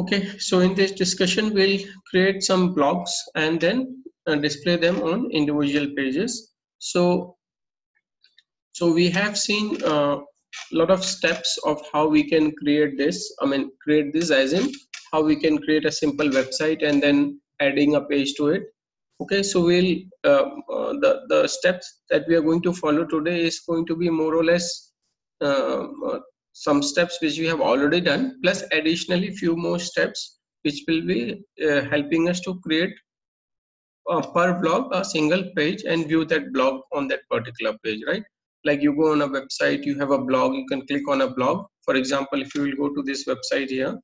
Okay, so in this discussion, we'll create some blogs and then display them on individual pages. So we have seen a lot of steps of how we can create this. Create this as in how we can create a simple website and then adding a page to it. Okay, so we'll the steps that we are going to follow today is going to be more or less uh, uh, some steps which we have already done, plus additionally few more steps which will be helping us to create per blog a single page and view that blog on that particular page, right? Like you go on a website, you have a blog, you can click on a blog. For example, if you will go to this website here,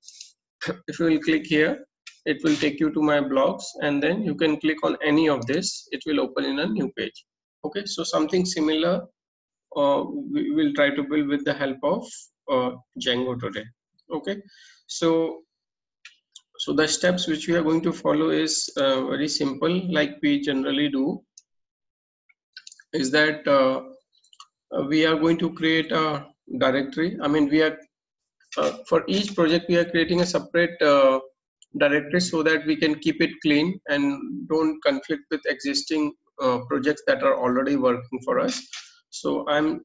if you will click here, it will take you to my blogs, and then you can click on any of this, it will open in a new page. Okay, so something similar we will try to build with the help of Django today. Okay, so the steps which we are going to follow is very simple, like we generally do, is that we are going to create a directory. We are for each project we are creating a separate directory so that we can keep it clean and don't conflict with existing projects that are already working for us. So I'm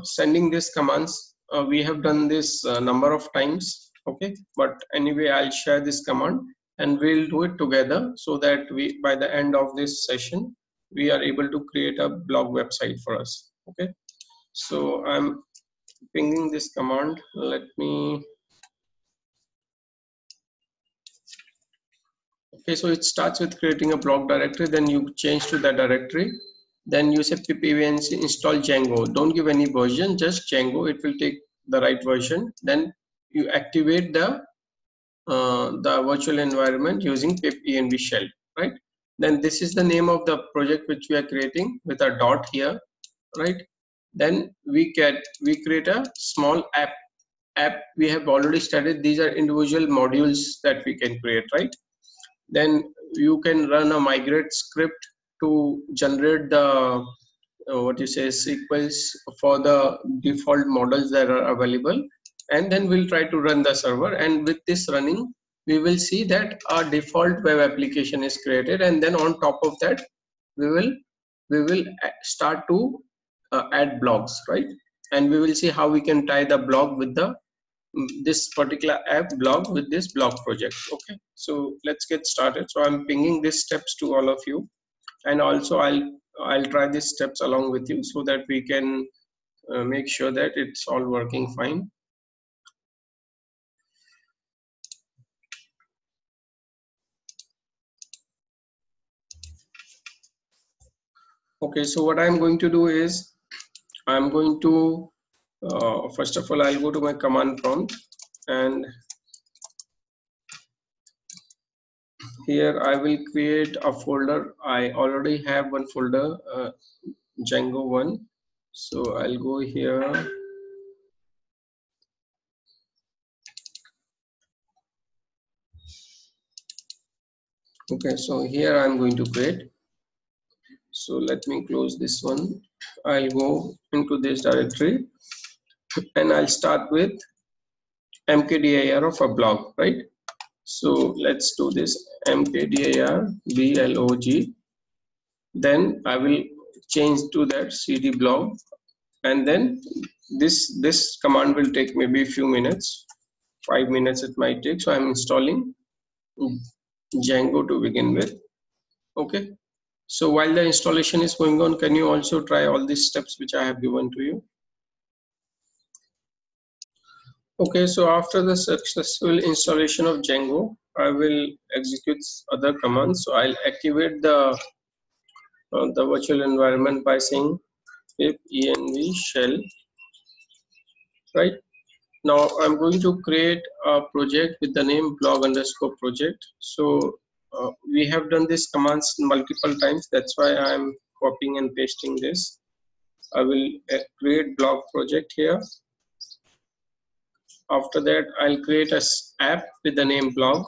sending these commands. We have done this number of times, okay, but anyway I'll share this command and we'll do it together so that we, by the end of this session, we are able to create a blog website for us. Okay, so I'm pinging this command. Let me. Okay, so it starts with creating a blog directory, then you change to that directory, then you say ppvnc install Django. Don't give any version, just Django, it will take the right version. Then you activate the virtual environment using pipenv shell, right? Then this is the name of the project which we are creating with a dot here, right? Then we create a small app we have already studied. These are individual modules that we can create, right? Then you can run a migrate script to generate the what you say sequence for the default models that are available, and then we'll try to run the server, and with this running we will see that our default web application is created, and then on top of that we will start to add blogs, right? And we will see how we can tie the blog with the this particular app blog with this blog project. Okay, so let's get started. So I'm pinging these steps to all of you, and also I'll try these steps along with you so that we can make sure that it's all working fine. Okay, so what I'm going to do is I'm going to first of all I'll go to my command prompt, and here I will create a folder. I already have one folder, Django 1. So I'll go here. Okay, so here I'm going to create. So let me close this one. I'll go into this directory and I'll start with mkdir of a blog, right? So let's do this mkdir blog. Then I will change to that cd blog, and then this command will take maybe a few minutes, 5 minutes it might take. So I'm installing Django to begin with. Okay, so while the installation is going on, can you also try all these steps which I have given to you? Okay, so after the successful installation of Django, I will execute other commands. So I'll activate the virtual environment by saying pipenv shell, right? Now I'm going to create a project with the name blog_project. So we have done this commands multiple times. That's why I'm copying and pasting this. I will create blog project here. After that, I'll create a app with the name blog.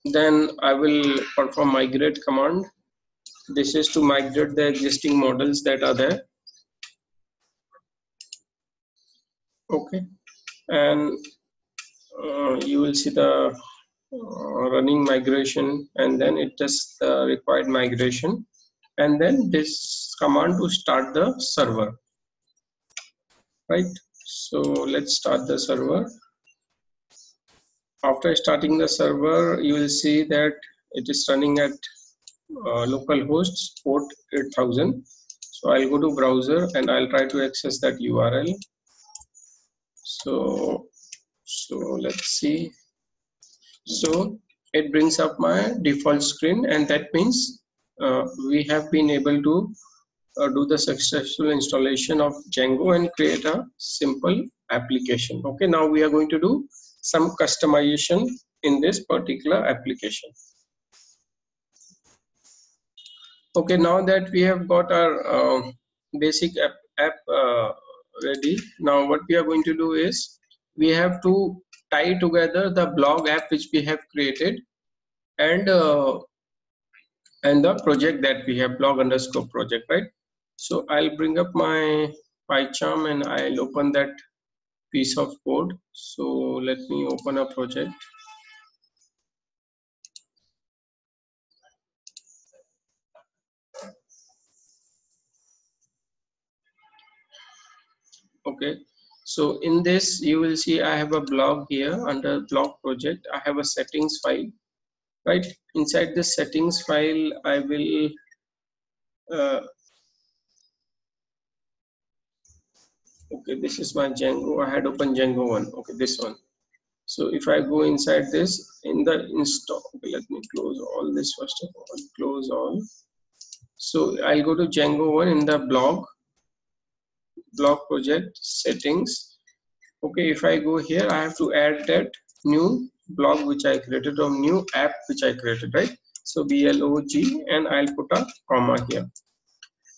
Then I will perform migrate command. This is to migrate the existing models that are there. Okay, and you will see the running migration, and then it just required migration, and then this command to start the server, right? So let's start the server. After starting the server, you will see that it is running at localhost port 8000. So I'll go to browser and I'll try to access that URL. So let's see. So it brings up my default screen, and that means we have been able to do the successful installation of Django and create a simple application. Okay, now we are going to do some customization in this particular application. Okay, now that we have got our basic app ready, now what we are going to do is we have to tie together the blog app which we have created and the project that we have, blog underscore project, right? So I'll bring up my PyCharm and I'll open that piece of code. So let me open a project. Okay, so in this you will see I have a blog here. Under blog project I have a settings file, right? Inside the settings file I will okay, this is my Django. I had opened Django one. Okay, this one. So if I go inside this in the install, okay, let me close all this first of all, close all. So I'll go to Django one in the blog project settings. Okay, if I go here, I have to add that new blog which I created, or new app which I created, right? So blog, and I'll put a comma here.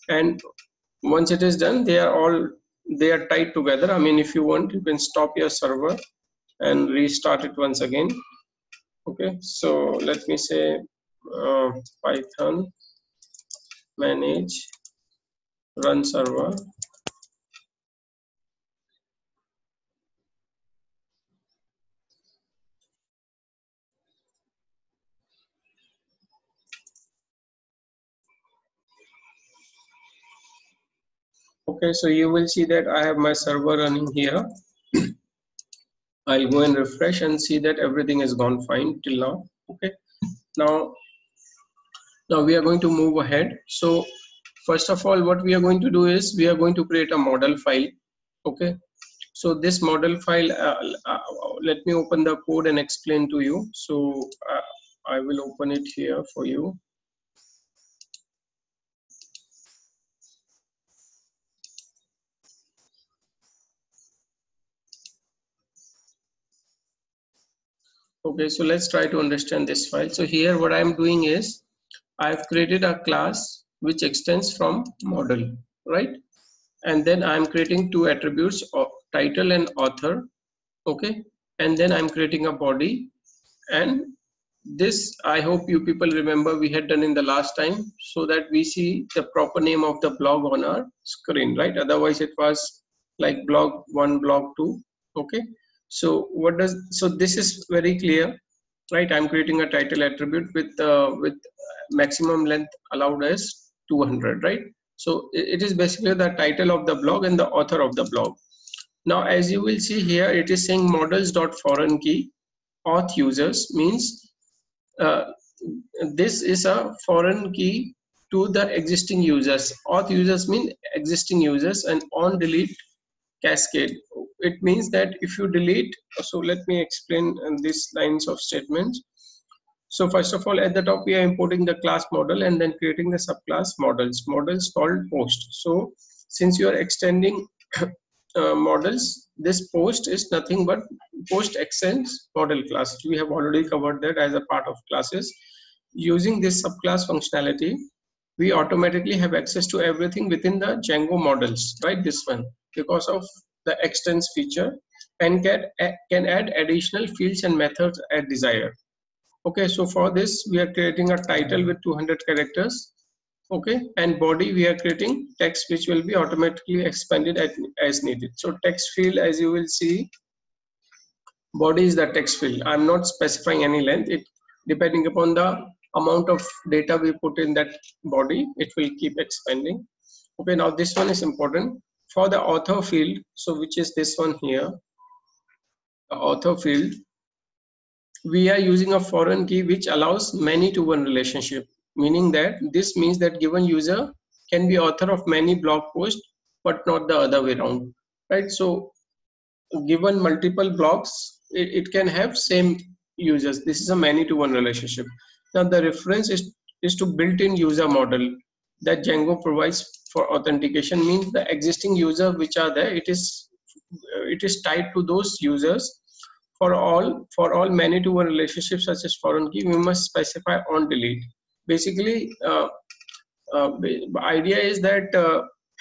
And once it is done, they are tied together. I mean, if you want, you can stop your server and restart it once again. Okay, so let me say Python manage run server. Okay, so you will see that I have my server running here. I'll go and refresh and see that everything has gone fine till now. Okay, now we are going to move ahead. So first of all, what we are going to do is we are going to create a model file. Okay, so this model file, let me open the code and explain to you. So I will open it here for you. Okay, so let's try to understand this file. So here what I'm doing is I've created a class which extends from model, right? And then I'm creating two attributes of title and author. Okay, and then I'm creating a body, and this I hope you people remember we had done in the last time, so that we see the proper name of the blog on our screen, right? Otherwise it was like blog 1, blog 2. Okay, so so this is very clear, right? I'm creating a title attribute with maximum length allowed as 200, right? So it is basically the title of the blog and the author of the blog. Now as you will see here, it is saying models.foreign key auth users, means uh, this is a foreign key to the existing users. Auth users mean existing users, and on delete cascade, it means that if you delete, so let me explain these lines of statements. So first of all, at the top we are importing the class model and then creating the subclass models called post. So since you are extending models, this post is nothing but post extends model class. We have already covered that as a part of classes. Using this subclass functionality, we automatically have access to everything within the Django models, right? This one, because of the extends feature, and can add additional fields and methods at desire. Okay, so for this we are creating a title with 200 characters, Okay, and body we are creating text which will be automatically expanded as needed. So text field, as you will see, body is the text field. I'm not specifying any length. It depending upon the amount of data we put in that body, it will keep expanding. Okay, now this one is important for the author field. So which is this one here, the author field. We are using a foreign key which allows many to one relationship, meaning that this means that given user can be author of many blog posts but not the other way around, right? So given multiple blogs, it can have same users. This is a many to one relationship. Now the reference is to built-in user model that Django provides for authentication, means the existing user which are there, it is tied to those users. For all many to one relationships such as foreign key, we must specify on delete. Basically, the idea is that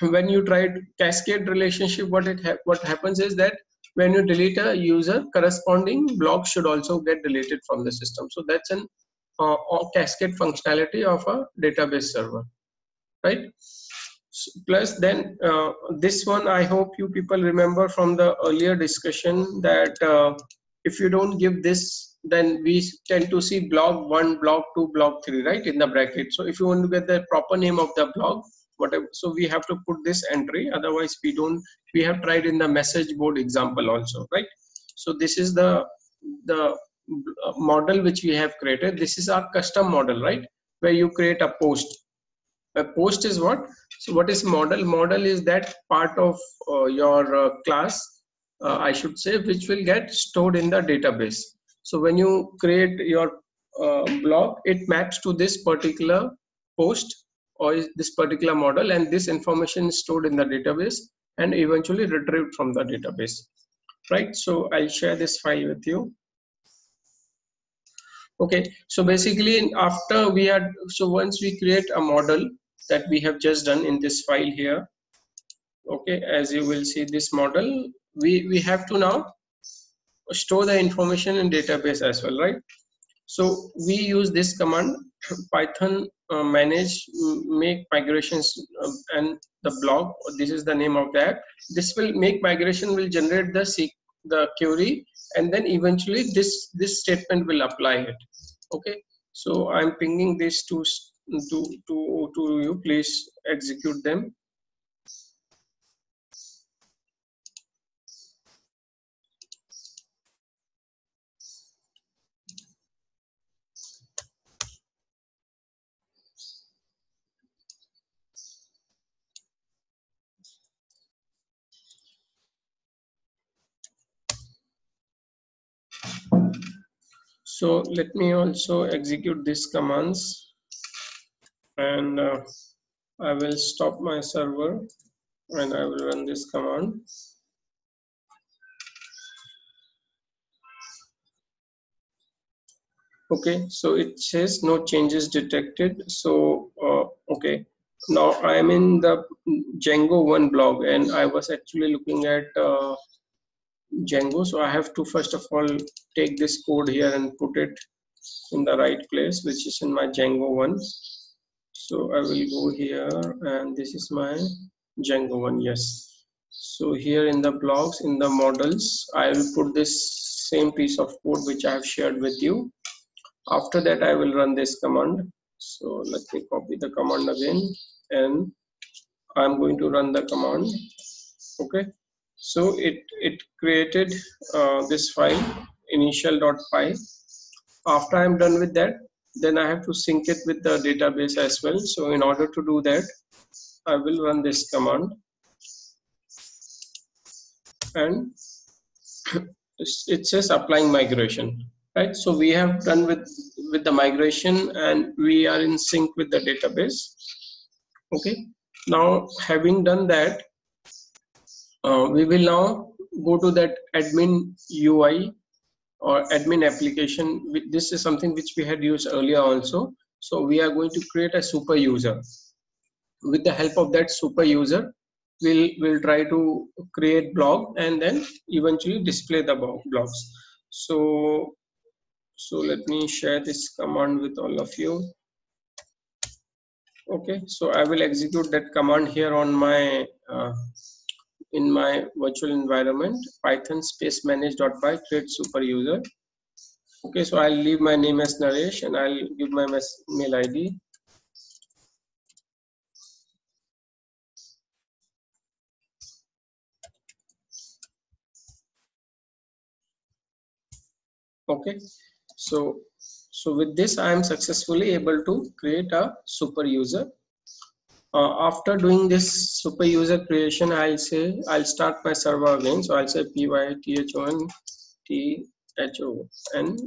when you try to cascade relationship, what happens is that when you delete a user, corresponding blog should also get deleted from the system. So that's an cascade functionality of a database server, right? Plus then this one, I hope you people remember from the earlier discussion that if you don't give this, then we tend to see blog 1, blog 2, blog 3, right, in the bracket. So if you want to get the proper name of the blog, whatever, so we have to put this entry, otherwise we don't. We have tried in the message board example also, right? So this is the model which we have created. This is our custom model, right, where you create a post. A post is what? So what is model? Model is that part of your class, I should say, which will get stored in the database. So when you create your blog, it maps to this particular post or this particular model, and this information is stored in the database and eventually retrieved from the database, right? So I'll share this file with you. Okay, so basically after we had, so once we create a model that we have just done in this file here, okay, as you will see this model, we have to now store the information in database as well, right? So we use this command python manage make migrations, and the blog, this is the name of the app. This will make migration, will generate the query, and then eventually this statement will apply it. Okay, so I'm pinging these to you. Please execute them. So let me also execute these commands, and I will stop my server and I will run this command. Okay, so it says no changes detected. So okay, now I am in the Django 1 blog, and I was actually looking at Django. So I have to first of all take this code here and put it in the right place, which is in my Django 1. So I will go here, and this is my Django 1, yes. So here in the blogs, in the models, I will put this same piece of code which I have shared with you. After that, I will run this command. So let me copy the command again, and I'm going to run the command. Okay. So it created this file initial.py. After I'm done with that, then I have to sync it with the database as well. So in order to do that, I will run this command, and it says applying migration, right? So we have done with the migration, and we are in sync with the database. Okay, now having done that, we will now go to that admin UI or admin application. This is something which we had used earlier also. So we are going to create a super user. With the help of that super user, we'll try to create blog and then eventually display the blogs. So let me share this command with all of you. Okay, so I will execute that command here on my in my virtual environment, python space manage.py create super user. Okay, so I'll leave my name as Naresh and I'll give my mail ID. Okay, so with this I am successfully able to create a super user. After doing this super user creation, I'll start my server again. So I'll say python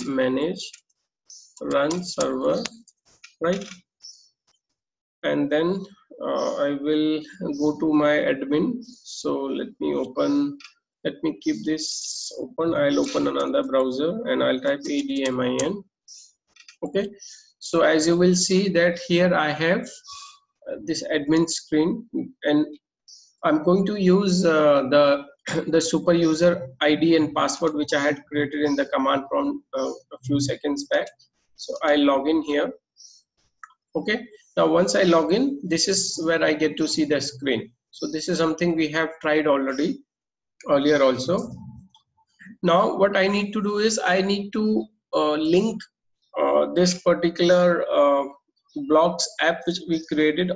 manage run server, right? And then I will go to my admin. So let me keep this open. I'll open another browser and I'll type admin. Okay, so as you will see that here I have this admin screen, and I'm going to use the the super user ID and password which I had created in the command prompt a few seconds back. So I log in here. Okay, now once I log in, this is where I get to see the screen. So this is something we have tried already earlier also. Now what I need to do is I need to link this particular blocks app which we created.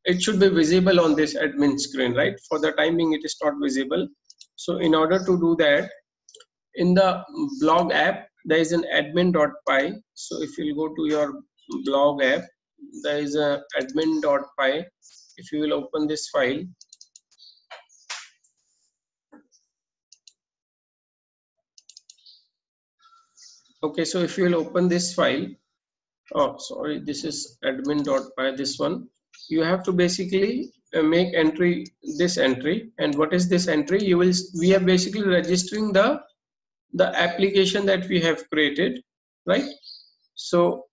It should be visible on this admin screen, right? For the time being it is not visible. So in order to do that, in the blog app there is an admin.py. So if you go to your blog app, there is a admin.py. If you will open this file, okay, so if you will open this file, oh sorry, this is admin.py, this one. You have to basically make entry, this entry. And what is this entry? We are basically registering the application that we have created, right? So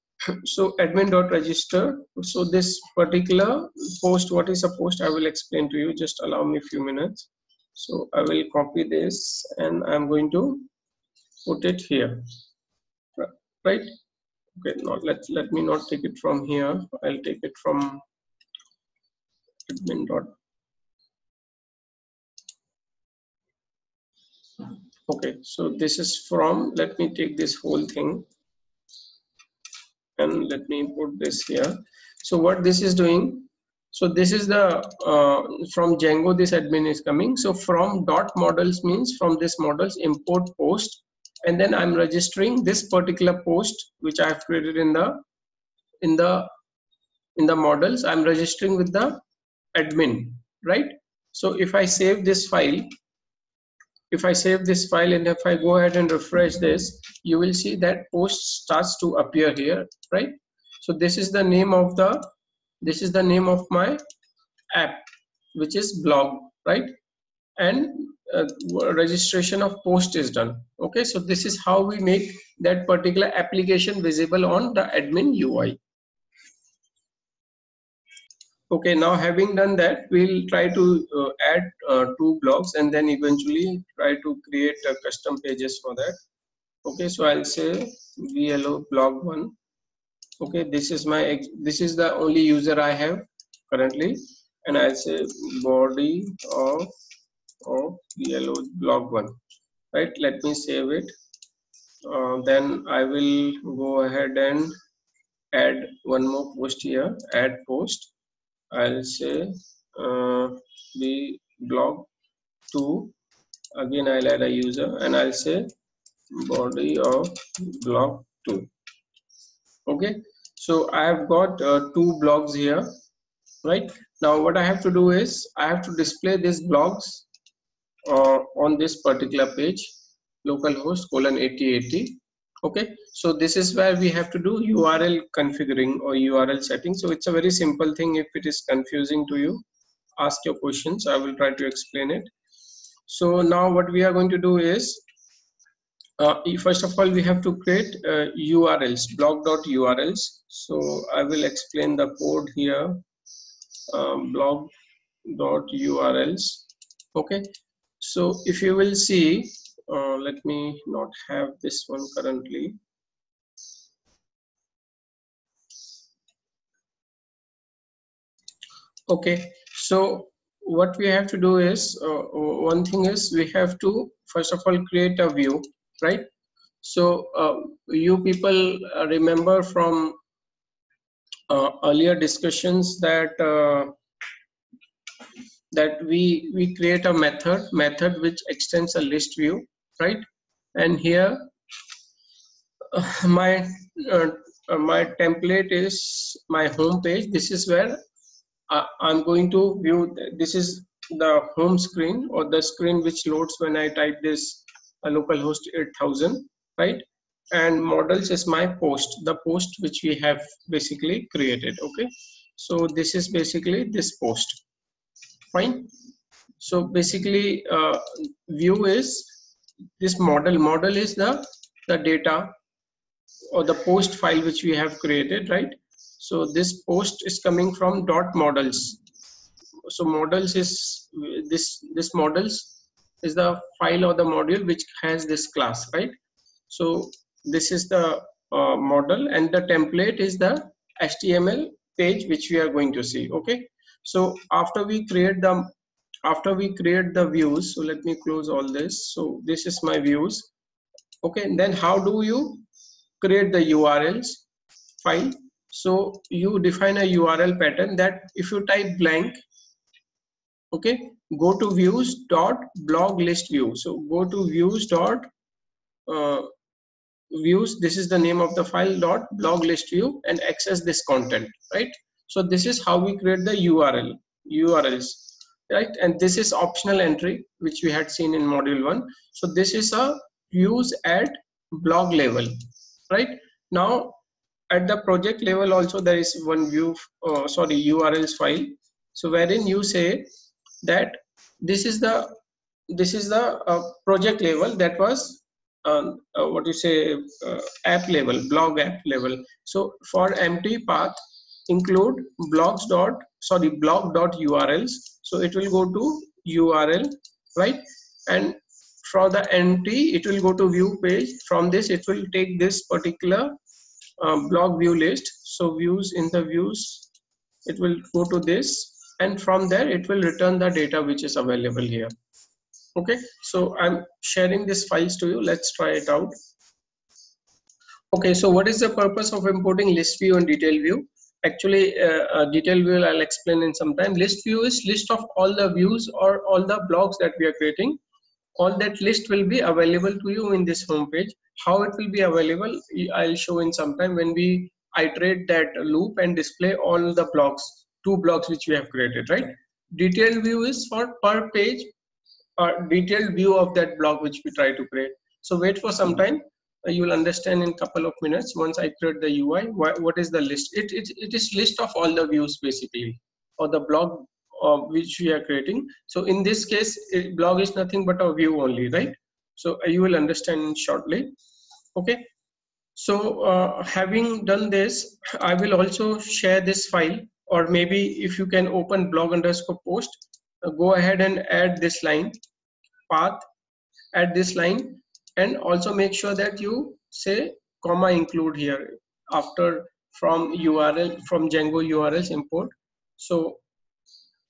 so admin.register. So this particular post, what is a post, I will explain to you. Just allow me a few minutes. So I will copy this and I'm going to put it here, right? Okay, now let me not take it from here. I'll take it from admin dot. Okay, so this is from, let me take this whole thing and let me put this here. So what this is doing, so this is the from Django, this admin is coming. So from dot models means from this models import post, and then I'm registering this particular post which I have created in the in the in the models. I'm registering with the admin, right? So if I save this file, and if I go ahead and refresh this, you will see that post starts to appear here, right? So this is the name of my app, which is blog, right? And registration of post is done. Okay, so this is how we make that particular application visible on the admin UI. Okay, now having done that, we'll try to add two blogs and then eventually try to create custom pages for that. Okay, so I'll say VLO blog 1. Okay, this is the only user I have currently, and I'll say body of VLO blog 1. Right, let me save it. Then I will go ahead and add one more post here, add post. I'll say the blog 2. Again I'll add a user and I'll say body of blog 2. Okay, so I have got two blogs here, right? Now what I have to do is I have to display these blogs on this particular page, localhost colon 8080. Okay, so this is where we have to do URL configuring or URL setting. So it's a very simple thing. If it is confusing to you, ask your questions. I will try to explain it. So now what we are going to do is first of all we have to create URLs, blog.urls. So I will explain the code here. Blog.urls. Okay, so if you will see, let me not have this one currently. Okay, so what we have to do is, one thing is we have to first of all create a view, right? So you people remember from earlier discussions that we create a method which extends a list view, right? And here my uh, my template is my home page. This is where I'm going to view. This is the home screen, or the screen which loads when I type this localhost 8000, right? And models is my post, the post which we have basically created. Okay, so this is basically this post. Fine. So basically, view is this model. Model is the data or the post file which we have created, right? So this post is coming from dot models. So models is this models is the file or the module which has this class, right? So this is the model, and the template is the HTML page which we are going to see. Okay, so after we create the views, so let me close all this. So this is my views. Okay, and then how do you create the URLs file? So you define a URL pattern that if you type blank, okay, go to views dot blog list view. So go to views dot uh, views, this is the name of the file, dot blog list view, and access this content, right? So this is how we create the URLs, right? And this is optional entry which we had seen in module 1. So this is a views at blog level, right? Now at the project level also there is one URLs file, so wherein you say that this is the project level, that was what you say, app level, blog app level. So for empty path, include blog dot URLs. So it will go to URL, right? And for the empty, it will go to view page. From this, it will take this particular blog view list. So views, in the views, it will go to this, and from there it will return the data which is available here. Okay, so I'm sharing these files to you. Let's try it out. Okay, so what is the purpose of importing list view and detail view? Actually, detail view I'll explain in some time. List view is list of all the views or all the blogs that we are creating. All that list will be available to you in this home page. How it will be available, I'll show in some time when we iterate that loop and display all the blogs, 2 blogs which we have created, right? Detailed view is for per page, detailed view of that blog which we try to create. So wait for some time. You will understand in couple of minutes once I create the UI. What is the list? It is list of all the views basically, or the blog which we are creating. So in this case, blog is nothing but a view only, right? So you will understand shortly. Okay. So having done this, I will also share this file, or maybe if you can open blog underscore post, go ahead and add this line path, add this line, and also make sure that you say comma include here after from URL, from Django URLs import. So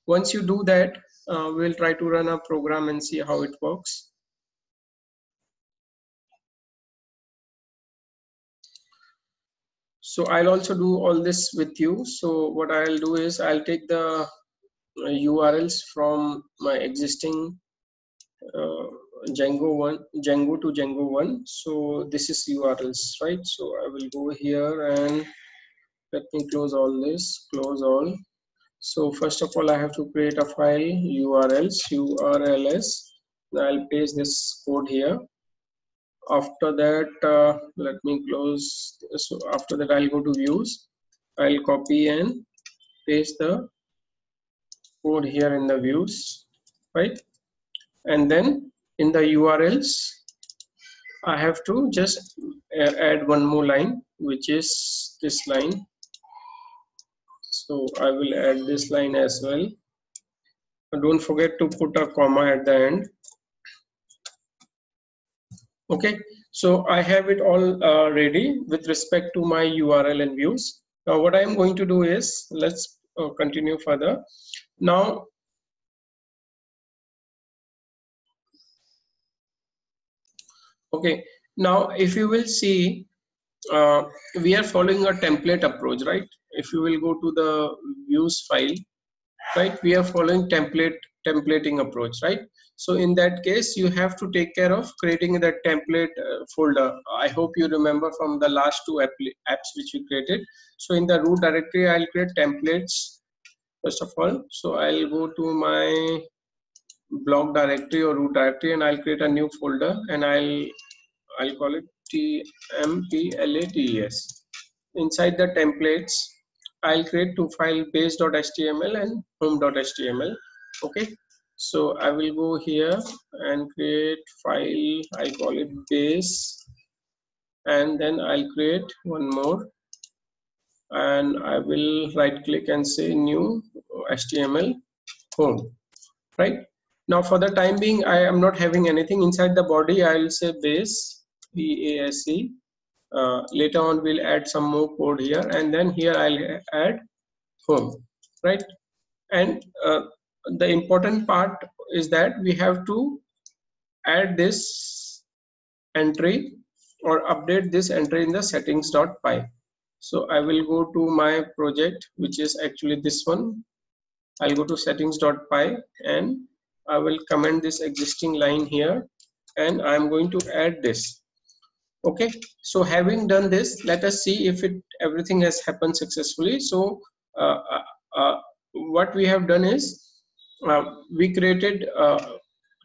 once you do that, we'll try to run a program and see how it works. So I'll also do all this with you. So what I'll do is I'll take the URLs from my existing Django to Django 1. So this is URLs, right? So I will go here and let me close all this, close all. So first of all, I have to create a file, urls. I'll paste this code here. After that, let me close. So after that, I'll go to views. I'll copy and paste the code here in the views, right? And then in the URLs, I have to just add one more line, which is this line. So I will add this line as well. Don't forget to put a comma at the end. Okay, so I have it all ready with respect to my URL and views. Now what I'm going to do is, let's continue further. Now, okay, now if you will see, we are following a template approach, right? If you will go to the views file, right, we are following templating approach, right? So in that case, you have to take care of creating that template folder. I hope you remember from the last two apps which we created. So in the root directory, I'll create templates first of all. So I'll go to my blog directory or root directory, and I'll create a new folder, and I'll call it templates. Inside the templates, I'll create two files, base.html and home.html. Okay, so I will go here and create file, I call it base, and then I'll create one more, and I will right click and say new HTML home. Right now, for the time being, I am not having anything inside the body. I'll say base, BASE. Later on, we'll add some more code here, and then here I'll add home, right? And the important part is that we have to add this entry or update this entry in the settings.py. So I will go to my project, which is actually this one. I'll go to settings.py and I will comment this existing line here, and I'm going to add this. Okay, so having done this, let us see if everything has happened successfully. So uh, uh, uh, what we have done is we created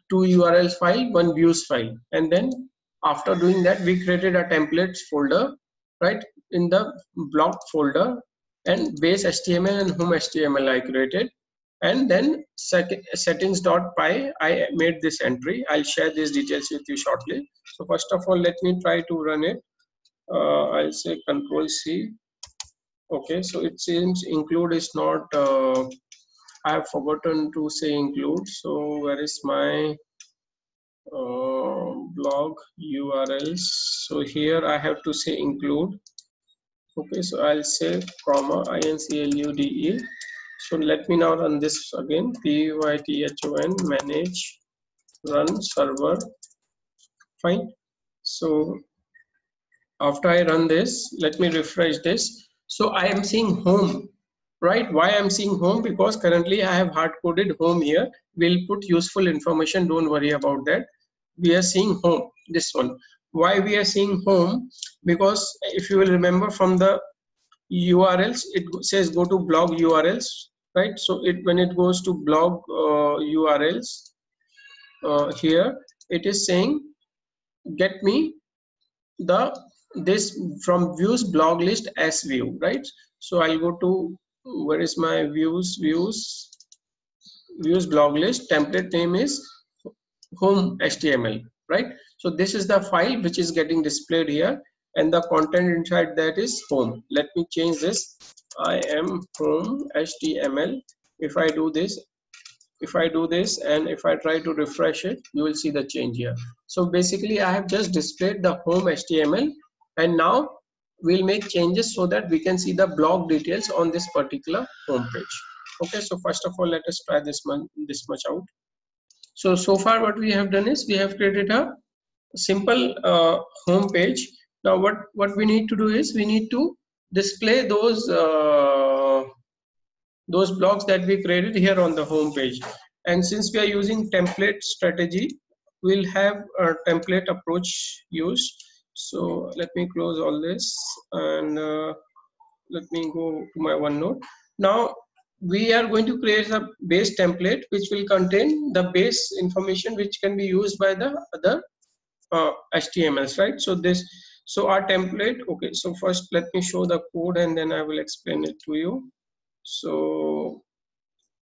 two URLs file, one views file, and then after doing that, we created a templates folder, right? In the blog folder, and base HTML and home HTML I created, and then settings.py I made this entry. I'll share these details with you shortly. So first of all, let me try to run it. I'll say Control C. Okay, so it seems include is not. I have forgotten to say include. So where is my blog URLs? So here I have to say include. Okay, so I'll say comma include. So let me now run this again. python manage run server. Fine. So after I run this, let me refresh this. So I am seeing home, right? Why I'm seeing home? Because currently I have hard coded home here. We'll put useful information. Don't worry about that. We are seeing home, this one. Why we are seeing home? Because if you will remember from the URLs, it says go to blog URLs, right? So when it goes to blog URLs here, it is saying get me this from views blog list as view, right? So I'll go to where is my views blog list. Template name is home HTML, right? So this is the file which is getting displayed here, and the content inside that is home. Let me change this. I am home HTML. If I do this, and if I try to refresh it, you will see the change here. So basically I have just displayed the home HTML, and now we'll make changes so that we can see the blog details on this particular home page. Okay, so first of all, let us try this much out. So far what we have done is we have created a simple home page. Now what we need to do is we need to display those blocks that we created here on the home page. And since we are using template strategy, we'll have a template approach used. So let me close all this, and let me go to my OneNote. Now we are going to create a base template which will contain the base information which can be used by the other HTMLs, right? So our template. Okay, so first let me show the code and then I will explain it to you. So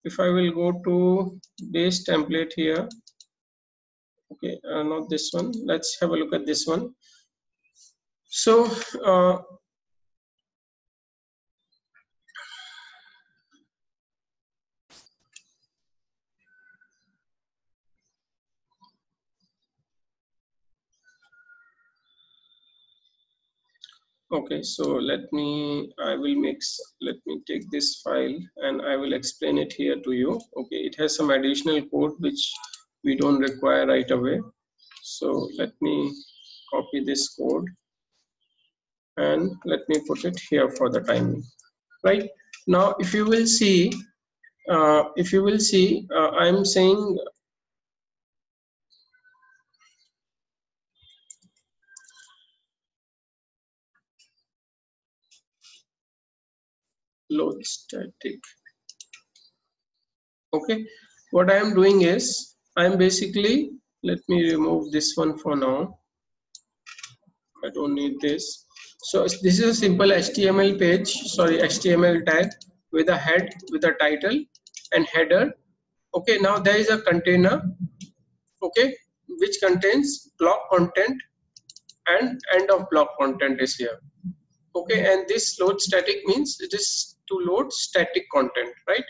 if I will go to base template here, okay, not this one, let's have a look at this one. So Okay, so let me take this file and I will explain it here to you. Okay, it has some additional code which we don't require right away. So let me copy this code and let me put it here for the timing. Right now, if you will see, I'm saying load static. Okay, what I am doing is I'm basically, let me remove this one for now. I don't need this. So this is a simple HTML page, sorry, HTML tag with a head, with a title and header. Okay, now there is a container, okay, which contains block content and end of block content is here. Okay, and this load static means it is to load static content, right?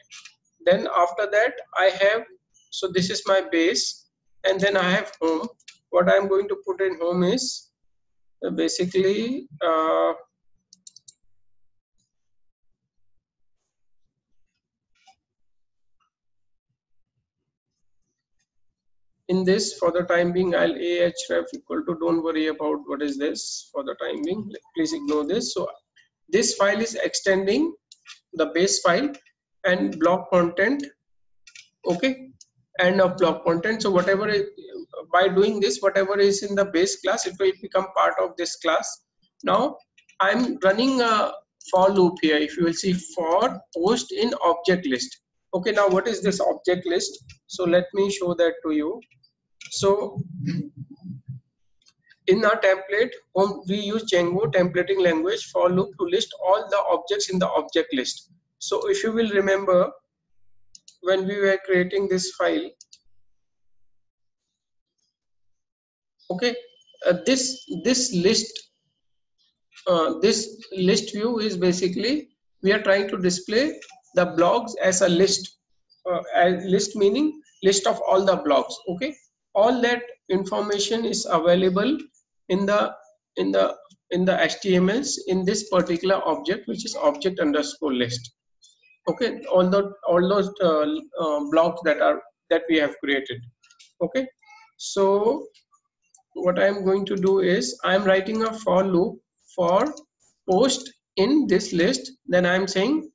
Then after that I have, so this is my base, and then I have home. What I'm going to put in home is basically in this, for the time being, I'll ahref equal to, don't worry about what is this for the time being, please ignore this. So this file is extending the base file and block content, okay, and of block content. So whatever by doing this, whatever is in the base class, it will become part of this class. Now I'm running a for loop here. If you will see, for post in object list. Okay, now what is this object list? So let me show that to you. So in our template, we use Django templating language for loop to list all the objects in the object list. So if you will remember, when we were creating this file, okay, this list view is basically, we are trying to display the blogs as a list, as list meaning list of all the blogs. Okay, all that information is available in the in the in the HTMLs in this particular object, which is object underscore list. Okay, all those blocks that we have created. Okay, so what I'm going to do is I'm writing a for loop for post in this list. Then I'm saying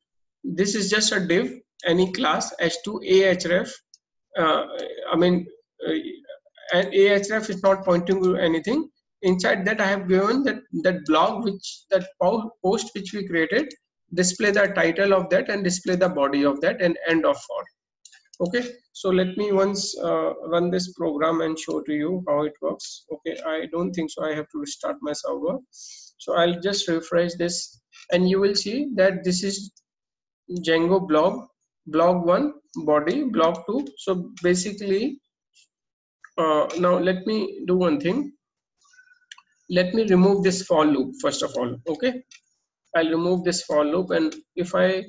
this is just a div, any class h2 ahref. I mean, and ahref is not pointing to anything. Inside that, I have given that blog, which that post which we created, display the title of that and display the body of that and end of for. Okay, so let me once run this program and show to you how it works. Okay, I don't think so I have to restart my server, so I'll just refresh this and you will see that this is Django blog 1 body, blog 2. So basically now let me do one thing. Let me remove this for loop first of all. Okay, I'll remove this for loop, and if I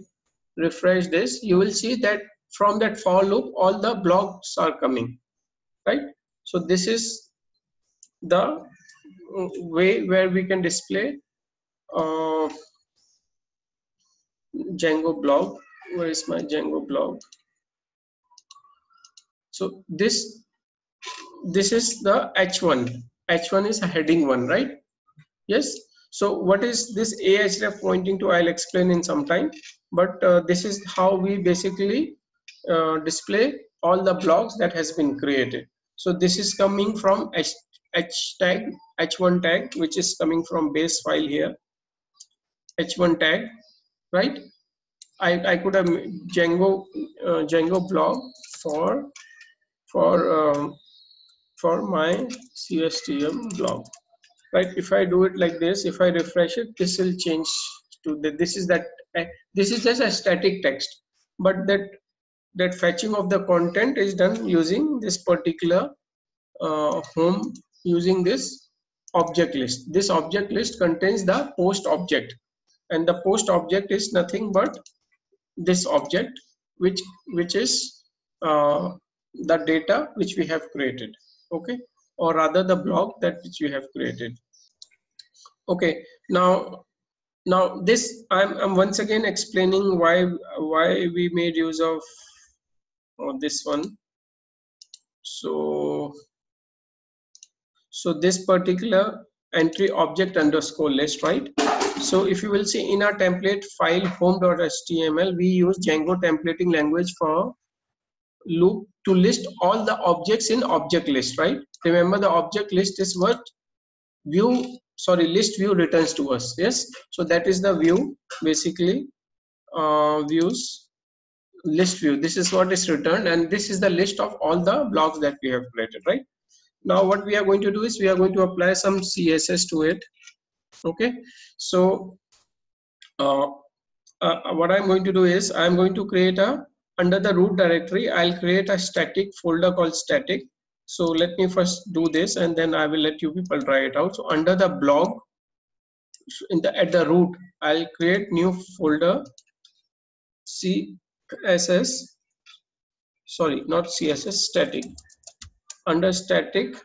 refresh this, you will see that from that for loop all the blocks are coming, right? So this is the way where we can display uh, Django blog. Where is my Django blog? So this is the h1. H1 is a heading one, right? Yes. So what is this ahref pointing to? I'll explain in some time, but this is how we basically display all the blocks that has been created. So this is coming from h tag, h1 tag, which is coming from base file here, h1 tag, right? I could have Django blog for um, for my CSTM blog, right? If I do it like this, if I refresh it, this will change to this is that this is just a static text, but that fetching of the content is done using this particular home, using this object list. This object list contains the post object, and the post object is nothing but this object, which is the data which we have created. Okay, or rather the block that which we have created. Okay, now Now this I'm once again explaining why we made use of this one. So this particular entry object underscore list, right? So if you will see in our template file home.html, we use Django templating language for loop to list all the objects in object list, right? Remember, the object list is what list view returns to us. Yes, so that is the view, basically. Views list view, this is what is returned, and this is the list of all the blocks that we have created, right? Now what we are going to do is we are going to apply some CSS to it. Okay, so what I'm going to do is I'm going to create a, under the root directory, I'll create a static folder called static. So let me first do this and then I will let you people try it out. So under the blog, at the root, I'll create new folder CSS, sorry, not CSS, static. Under static,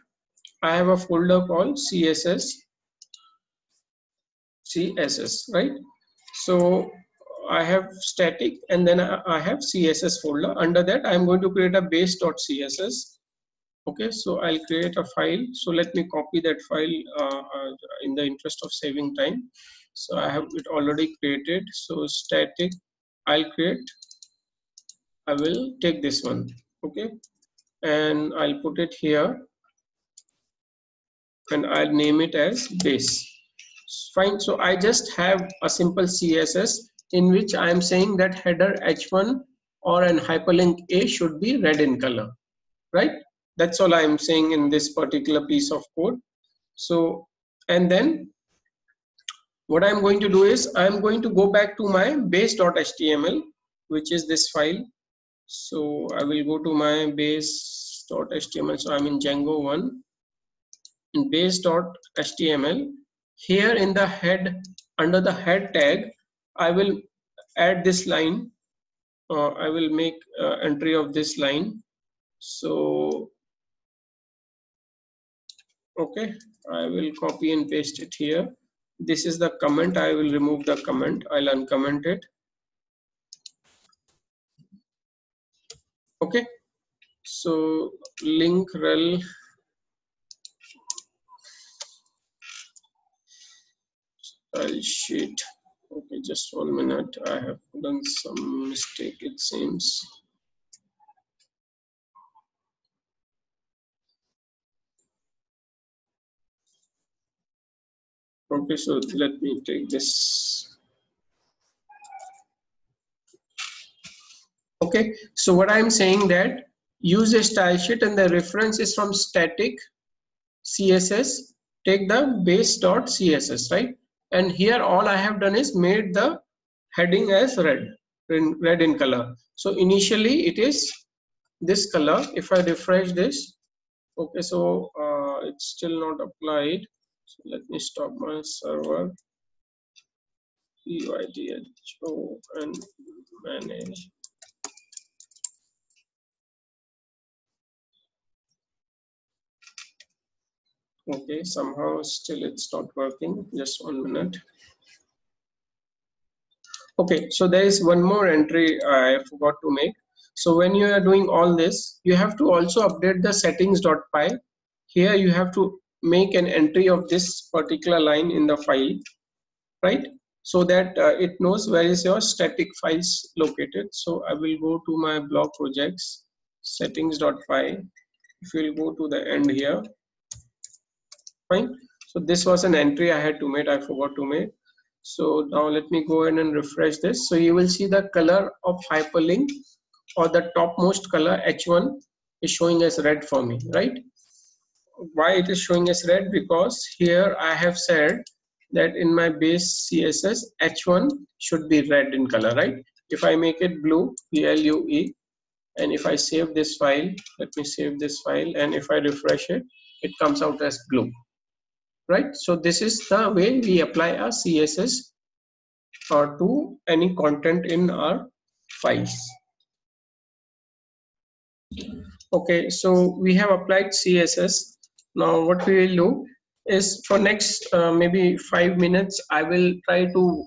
I have a folder called CSS, right? So I have static and then I have CSS folder. Under that, I'm going to create a base.css. Okay, so I'll create a file. So let me copy that file in the interest of saving time. So I have it already created. So static, I will take this one. Okay, and I'll put it here and I'll name it as base. Fine. So I just have a simple CSS in which I am saying that header h1 or an hyperlink A should be red in color, right? That's all I am saying in this particular piece of code. So, and then what I'm going to do is I'm going to go back to my base.html, which is this file. So I will go to my base.html. So I'm in Django 1, in base.html. Here in the head, under the head tag, I will add this line. I will make entry of this line. So, okay, I will copy and paste it here. This is the comment. I will remove the comment. I'll uncomment it. Okay. So link rel style sheet. Okay, just 1 minute. I have done some mistake, it seems. Okay, so let me take this. Okay, so what I'm saying that use a style sheet and the reference is from static CSS, take the base.css, right? And here all I have done is made the heading as red in color. So initially it is this color. If I refresh this, okay, so it's still not applied. So let me stop my server, PYDHO and manage. Okay, somehow still it's not working. Just 1 minute. Okay, so there is one more entry I forgot to make. So when you are doing all this, you have to also update the settings.py. Here you have to make an entry of this particular line in the file, right? So that it knows where is your static files located. So I will go to my blog projects, settings.py. If you will go to the end here, fine. So this was an entry I had to make, I forgot to make. So now let me go ahead and refresh this. So you will see the color of hyperlink, or the topmost color H1 is showing as red for me, right? Why it is showing as red? Because here I have said that in my base CSS H1 should be red in color, right? If I make it blue, BLUE, and if I save this file, let me save this file, and if I refresh it, it comes out as blue. Right, so this is the way we apply a CSS to any content in our files. Okay, so we have applied CSS. Now what we will do, is for next maybe 5 minutes I will try to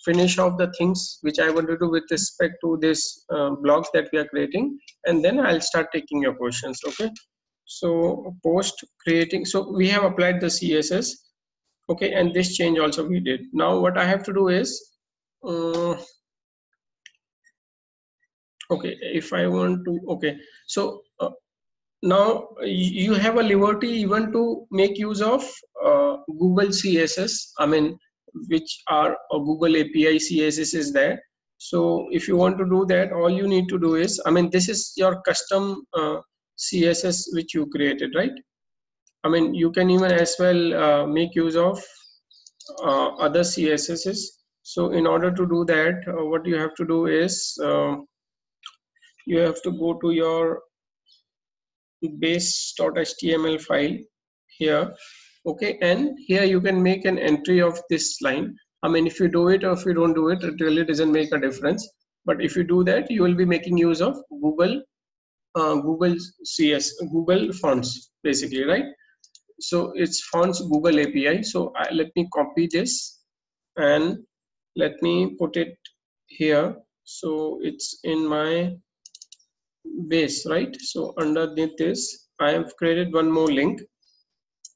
finish off the things which I want to do with respect to this blogs that we are creating, and then I'll start taking your questions. Okay, so post creating, so we have applied the CSS. Okay, and this change also we did. Now what I have to do is okay, if I want to, okay, so now you have a liberty even to make use of Google CSS, I mean, which are Google API CSS is there. So if you want to do that, all you need to do is, I mean, this is your custom CSS which you created, right? I mean, you can even as well make use of other CSSs. So in order to do that, what you have to do is you have to go to your base.html file here. Okay, and here you can make an entry of this line. I mean, if you do it or if you don't do it, it really doesn't make a difference. But if you do that, you will be making use of Google CS, Google fonts, basically, right? So it's fonts Google API. So let me copy this and let me put it here. So it's in my base, right? So underneath this, I have created one more link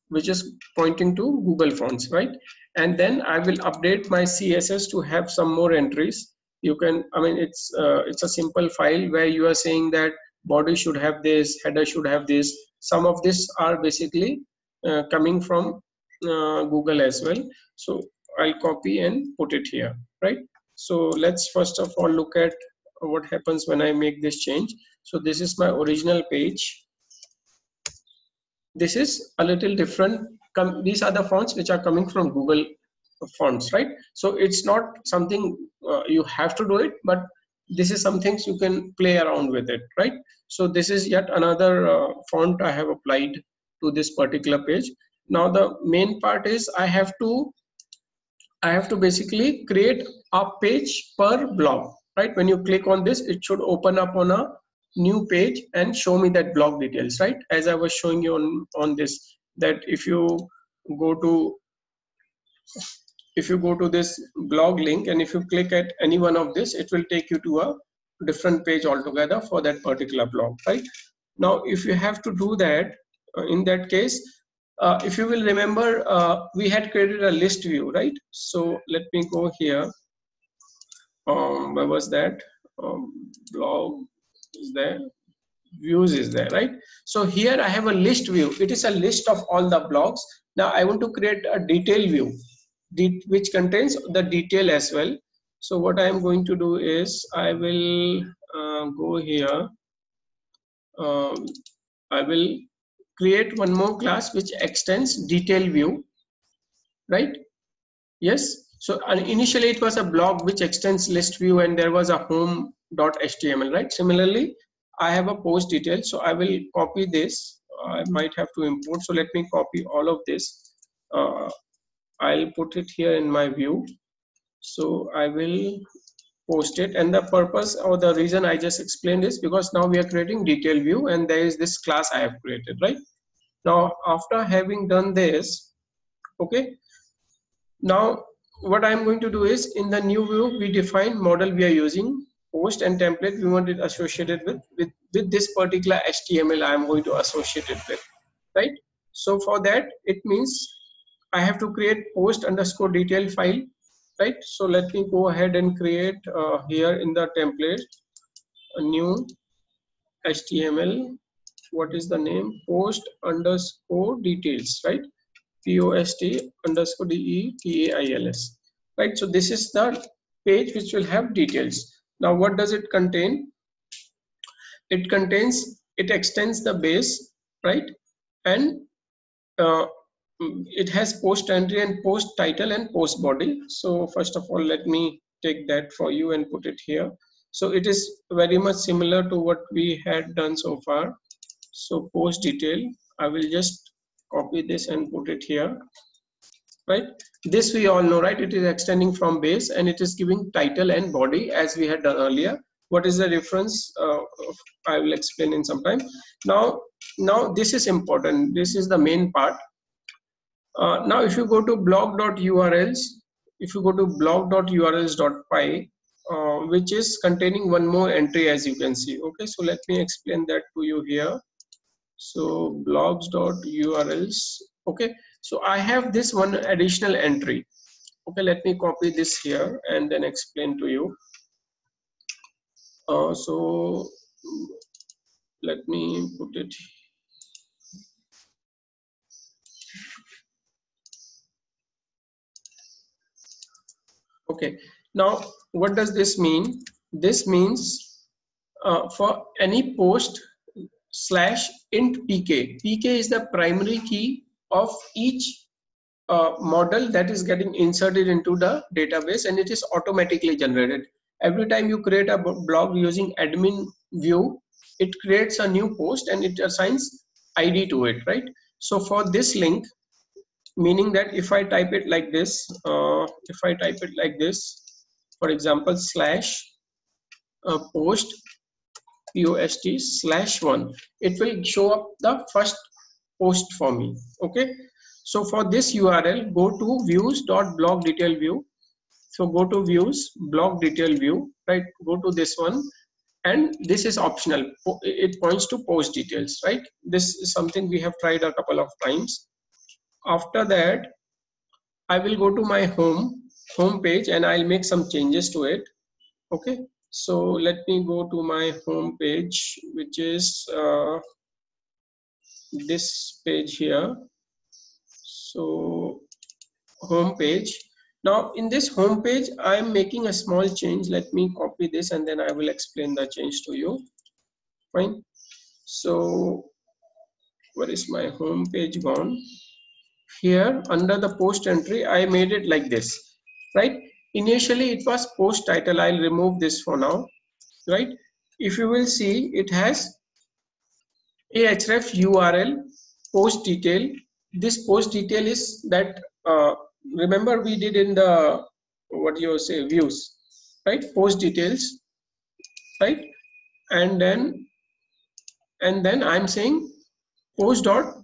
which is pointing to Google Fonts, right? And then I will update my CSS to have some more entries. You can, I mean, it's a simple file where you are saying that body should have this, header should have this. Some of this are basically coming from Google as well. So I'll copy and put it here, right? So let's first of all look at what happens when I make this change. So this is my original page. This is a little different. These are the fonts which are coming from Google fonts, right? So it's not something you have to do it, but this is some things you can play around with it, right? So this is yet another font I have applied to this particular page. Now the main part is I have to basically create a page per blog, right? When you click on this, it should open up on a new page and show me that blog details, right? As I was showing you on this, that if you go to this blog link and if you click at any one of this, it will take you to a different page altogether for that particular blog, right? Now if you have to do that, in that case, if you will remember, we had created a list view, right? So let me go here. Where was that? Blog is there, views is there, right? So here I have a list view. It is a list of all the blogs. Now I want to create a detail view which contains the detail as well. So what I am going to do is I will go here. I will create one more class which extends detail view, right? Yes. So initially it was a blog which extends list view and there was a home.html, right? Similarly, I have a post detail. So I will copy this. I might have to import. So let me copy all of this. I'll put it here in my view. So I will post it, and the purpose or the reason I just explained is because now we are creating detail view and there is this class I have created, right? Now after having done this, okay, now what I'm going to do is in the new view we define model we are using, post and template we want it associated with this particular HTML I am going to associate it with, right? So for that it means I have to create post underscore detail file, right? So let me go ahead and create here in the template a new HTML. What is the name? Post underscore details, right? POST underscore DETAILS, right? So this is the page which will have details. Now what does it contain? It extends the base, right? And it has post entry and post title and post body. So first of all, let me take that for you and put it here. So it is very much similar to what we had done so far. So post detail, I will just copy this and put it here, right? This we all know, right? It is extending from base and it is giving title and body as we had done earlier. What is the difference? I will explain in some time. Now this is important. This is the main part. Now if you go to blog.urls, if you go to blog.urls.py, which is containing one more entry, as you can see. Okay, so let me explain that to you here. So blogs.urls. Okay, so I have this one additional entry. Okay, let me copy this here and then explain to you. So let me put it. Okay, now what does this mean? This means for any post slash int pk. Pk is the primary key of each model that is getting inserted into the database, and it is automatically generated. Every time you create a blog using admin view, it creates a new post and it assigns ID to it, right? So for this link, meaning that if I type it like this, for example, slash post /1, it will show up the first post for me. Okay, so for this URL, go to views.blog detail view. So go to views blog detail view, right? Go to this one, and this is optional. It points to post details, right? This is something we have tried a couple of times. After that, I will go to my home page and I'll make some changes to it. Okay, so let me go to my home page, which is this page here. So home page. Now in this home page, I'm making a small change. Let me copy this and then I will explain the change to you. Fine. So where is my home page gone? Here under the post entry, I made it like this, right? Initially it was post title. I'll remove this for now, right? If you will see, it has a href URL post detail. This post detail is that remember we did in the what you say views, right? Post details, right? And then I'm saying post.pk.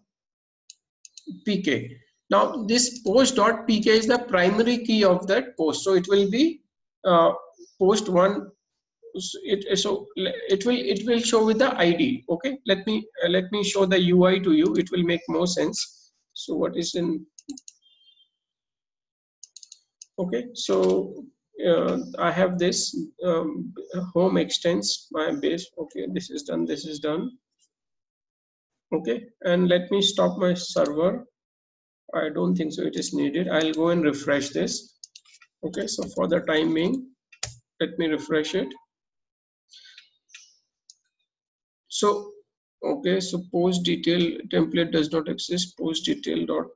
Now this post.pk is the primary key of that post, so it will be post one. It will show with the ID. Okay, let me show the UI to you. It will make more sense. So what is in, okay, so I have this home extends my base. Okay, this is done, this is done. Okay, and let me stop my server. I don't think so it is needed. I'll go and refresh this. Okay, so for the time being, let me refresh it. So okay, so post detail template does not exist. Post detail dot